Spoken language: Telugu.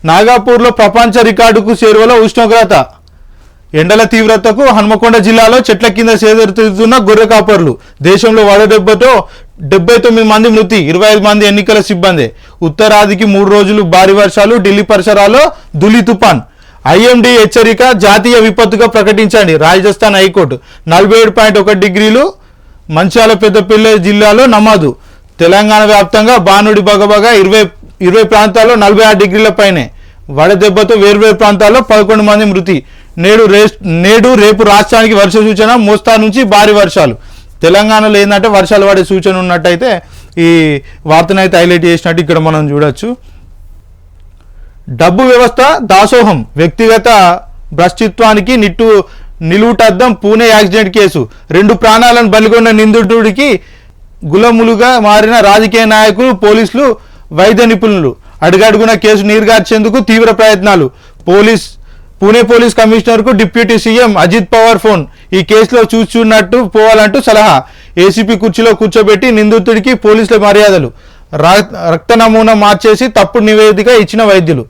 నాగాపూర్లో ప్రపంచ రికార్డుకు చేరువలో ఉష్ణోగ్రత. ఎండల తీవ్రతకు హన్మకొండ జిల్లాలో చెట్ల కింద సేదతీరుతున్న గొర్రె కాపర్లు. దేశంలో వడదెబ్బతో 79 మంది మృతి, 25 మంది ఎన్నికల సిబ్బంది. ఉత్తరాదికి 3 రోజులు భారీ వర్షాలు, ఢిల్లీ పరిసరాల్లో ధూళి తుపాన్. ఐఎండీ హెచ్చరిక జాతీయ విపత్తుగా ప్రకటించండి రాజస్థాన్ హైకోర్టు. 47.1 డిగ్రీలు మంచాల పెద్దపల్లి జిల్లాలో నమోదు. తెలంగాణ వ్యాప్తంగా బానుడి బగబగ 20 ప్రాంతాల్లో 46 డిగ్రీల పైనే. వడదెబ్బతో వేర్వేరు ప్రాంతాల్లో 11 మంది మృతి. నేడు రేపు రాష్ట్రానికి వర్ష సూచన, మోస్తా నుంచి భారీ వర్షాలు. తెలంగాణలో ఏంటంటే వర్షాలు పడే సూచన ఉన్నట్టయితే ఈ వార్తనైతే హైలైట్ చేసినట్టు ఇక్కడ మనం చూడొచ్చు. డబ్బు వ్యవస్థ దాసోహం, వ్యక్తిగత భ్రష్టిత్వానికి నిలువుటద్దం. Pune accident case. 2 ప్రాణాలను బలిగొన్న నిందితుడికి గులములుగా మారిన రాజకీయ నాయకులు, పోలీసులు, వైద్య నిపుణులు. అడుగడుగున కేసు నీరుగార్చేందుకు తీవ్ర ప్రయత్నాలు. పూణే పోలీస్ కమిషనర్కు deputy CM Ajit Pawar phone. ఈ కేసులో చూస్తున్నట్టు పోవాలంటూ సలహా. ఏసీపీ కుర్చీలో కూర్చోబెట్టి నిందితుడికి పోలీసుల మర్యాదలు. రక్త నమూనా మార్చేసి తప్పుడు నివేదిక ఇచ్చిన వైద్యులు.